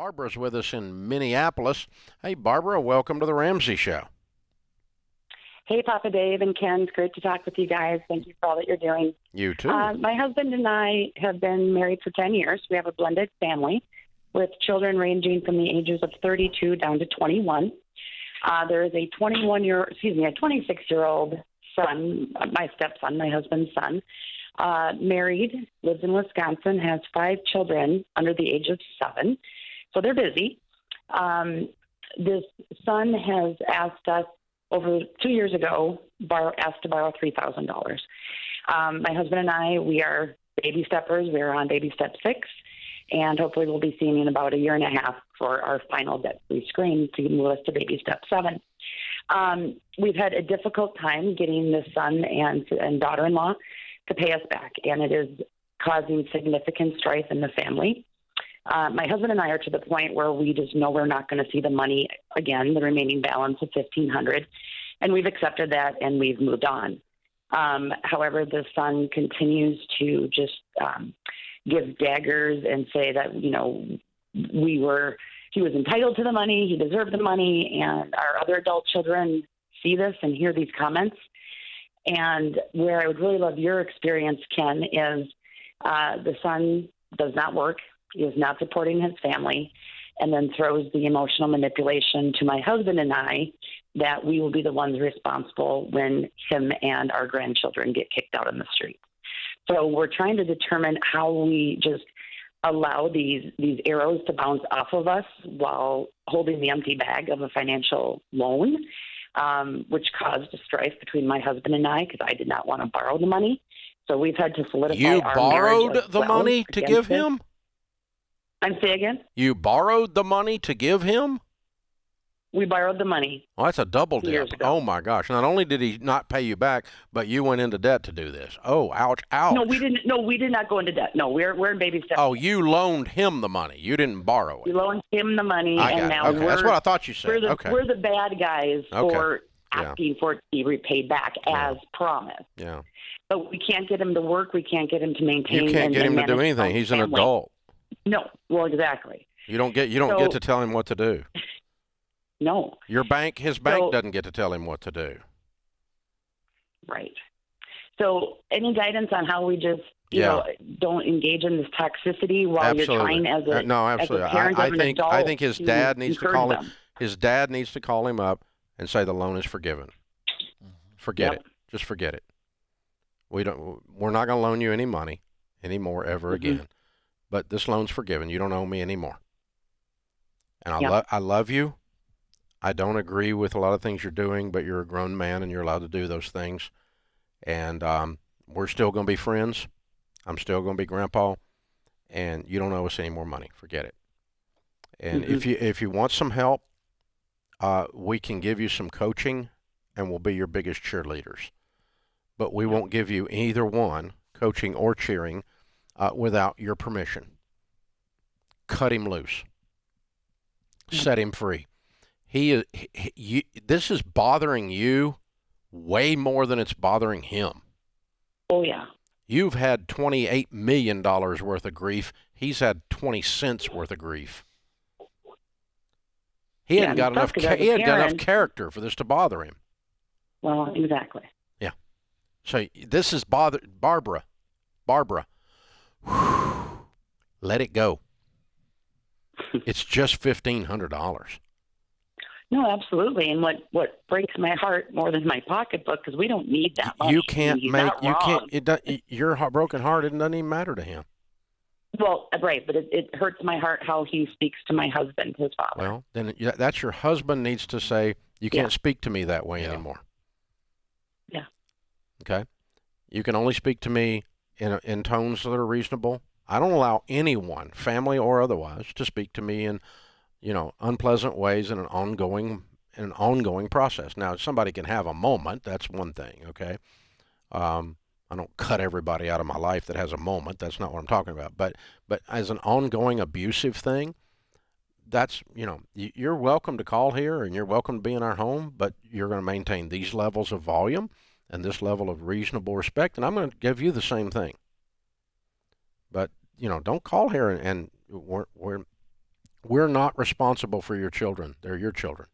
Barbara's with us in Minneapolis. Hey, Barbara, welcome to the Ramsey Show. Hey, Papa Dave and Ken. It's great to talk with you guys. Thank you for all that you're doing. You too. My husband and I have been married for 10 years. We have a blended family with children ranging from the ages of 32 down to 21. There is a 26-year-old son, my stepson, my husband's son, married, lives in Wisconsin, has 5 children under the age of 7. So they're busy. This son has asked us over 2 years ago, asked to borrow $3,000. My husband and I, we are baby steppers. We are on baby step 6, and hopefully we'll be seeing in about a year and a half for our final debt-free screen to move us to baby step 7. We've had a difficult time getting the son and daughter-in-law to pay us back, and it is causing significant strife in the family. My husband and I are to the point where we just know we're not going to see the money again, the remaining balance of $1,500, and we've accepted that and we've moved on. However, the son continues to just give daggers and say that he was entitled to the money, he deserved the money, and our other adult children see this and hear these comments. And where I would really love your experience, Ken, is the son does not work. He is not supporting his family, and then throws the emotional manipulation to my husband and I that we will be the ones responsible when him and our grandchildren get kicked out in the street. So we're trying to determine how we just allow these arrows to bounce off of us while holding the empty bag of a financial loan, which caused a strife between my husband and I because I did not want to borrow the money. So we've had to solidify You our borrowed marriage the money to give him? Say again? You borrowed the money to give him? We borrowed the money. Well, that's a double 2 dip. years ago. Oh, my gosh. Not only did he not pay you back, but you went into debt to do this. Oh, ouch, ouch. No, we didn't. No, we did not go into debt. No, we're in baby steps. Oh, you loaned him the money. You didn't borrow We it. loaned him the money, I and got now it. Okay, that's what I thought you said. We're the bad guys for Yeah. asking for it to be repaid back as promised. Yeah. But we can't get him to work. We can't get him to maintain. You can't get him to do manage his anything. own He's an family. adult. No. Well, exactly. You don't get to tell him what to do. No. His bank doesn't get to tell him what to do. Right. So, any guidance on how we just don't engage in this toxicity while Absolutely. you're trying as a no, absolutely. as a parent of an adult? I think his dad needs to call him. them. His dad needs to call him up and say the loan is forgiven. Forget Yep. it. Just forget it. We're not going to loan you any money anymore ever again. But this loan's forgiven. You don't owe me anymore. And I love you. I don't agree with a lot of things you're doing, but you're a grown man and you're allowed to do those things. And we're still going to be friends. I'm still going to be grandpa. And you don't owe us any more money. Forget it. And if you want some help, we can give you some coaching and we'll be your biggest cheerleaders. But we won't give you either one, coaching or cheering, without your permission. Cut him loose. Set him free. This is bothering you way more than it's bothering him. Oh, yeah. You've had $28 million worth of grief. He's had 20 cents worth of grief. He hadn't got enough character for this to bother him. Well, exactly. Yeah. So this is Barbara. Let it go. It's just $1,500. No, absolutely. And what breaks my heart more than my pocketbook, because we don't need that much. Your broken heart, it doesn't even matter to him. Well, right, but it hurts my heart how he speaks to my husband, his father. Well, then that's your husband needs to say, you can't speak to me that way anymore. Yeah. Okay? You can only speak to me in tones that are reasonable. I don't allow anyone, family or otherwise, to speak to me in unpleasant ways in an ongoing process. Now, somebody can have a moment. That's one thing, okay? I don't cut everybody out of my life that has a moment. That's not what I'm talking about. But as an ongoing abusive thing, that's, you're welcome to call here and you're welcome to be in our home, but you're going to maintain these levels of volume and this level of reasonable respect, and I'm going to give you the same thing. But, don't call here and We're not responsible for your children. They're your children.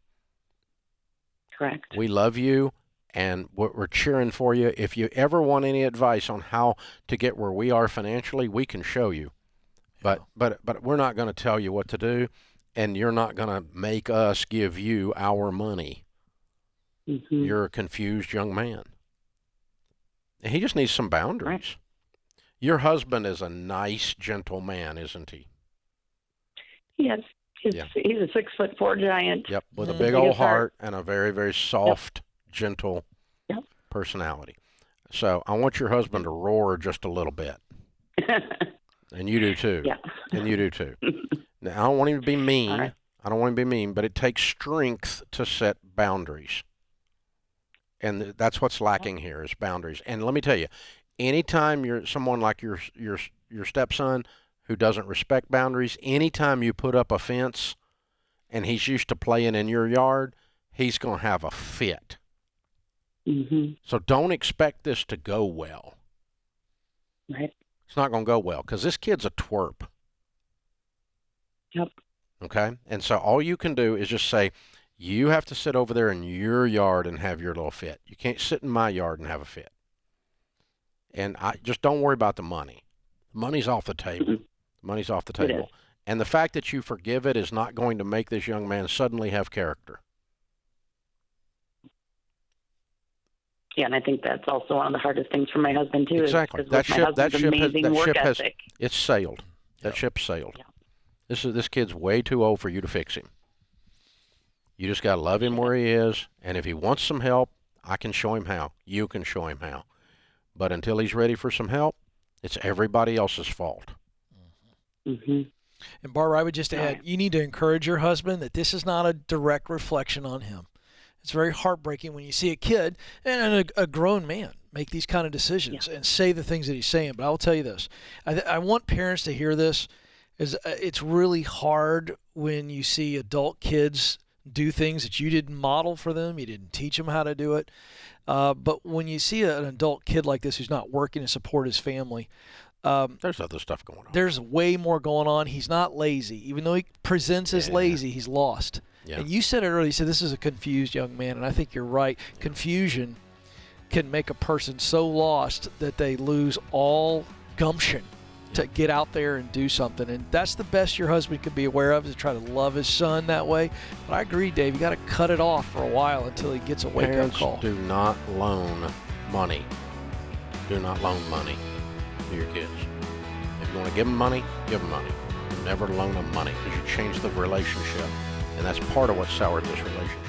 Correct. We love you, and we're cheering for you. If you ever want any advice on how to get where we are financially, we can show you. But we're not going to tell you what to do, and you're not going to make us give you our money. Mm-hmm. You're a confused young man. And he just needs some boundaries. Right. Your husband is a nice, gentle man, isn't he? Yes. He's a 6'4" giant. Yep, with a big old heart and a very, very soft, gentle personality. So I want your husband to roar just a little bit. And you do too. Yeah. And you do too. Now, I don't want him to be mean. Right. I don't want him to be mean, but it takes strength to set boundaries. And that's what's lacking here is boundaries. And let me tell you, anytime you're someone like your stepson who doesn't respect boundaries, anytime you put up a fence and he's used to playing in your yard, he's going to have a fit. Mm-hmm. So don't expect this to go well. Right. It's not going to go well because this kid's a twerp. Yep. Okay? And so all you can do is just say, you have to sit over there in your yard and have your little fit. You can't sit in my yard and have a fit. And I just don't worry about the money. The money's off the table. Mm-hmm. The money's off the table. And the fact that you forgive it is not going to make this young man suddenly have character. Yeah, and I think that's also one of the hardest things for my husband too. Exactly. Is my husband's amazing work ethic. It's sailed. That ship's sailed. Yeah. This kid's way too old for you to fix him. You just got to love him where he is, and if he wants some help, I can show him how. You can show him how. But until he's ready for some help, it's everybody else's fault. Mm-hmm. And Barbara, I would just add, you need to encourage your husband that this is not a direct reflection on him. It's very heartbreaking when you see a kid and a grown man make these kind of decisions and say the things that he's saying. But I will tell you this. I want parents to hear this. It's really hard when you see adult kids do things that you didn't model for them. You didn't teach them how to do it. But when you see an adult kid like this who's not working to support his family, there's other stuff going on. There's way more going on. He's not lazy. Even though he presents as lazy, he's lost. Yeah. And you said it earlier. You said this is a confused young man, and I think you're right. Confusion can make a person so lost that they lose all gumption to get out there and do something. And that's the best your husband could be aware of, is to try to love his son that way. But I agree, Dave. You got to cut it off for a while until he gets a wake-up call. Do not loan money. Do not loan money to your kids. If you want to give them money, give them money. Never loan them money because you change the relationship. And that's part of what soured this relationship.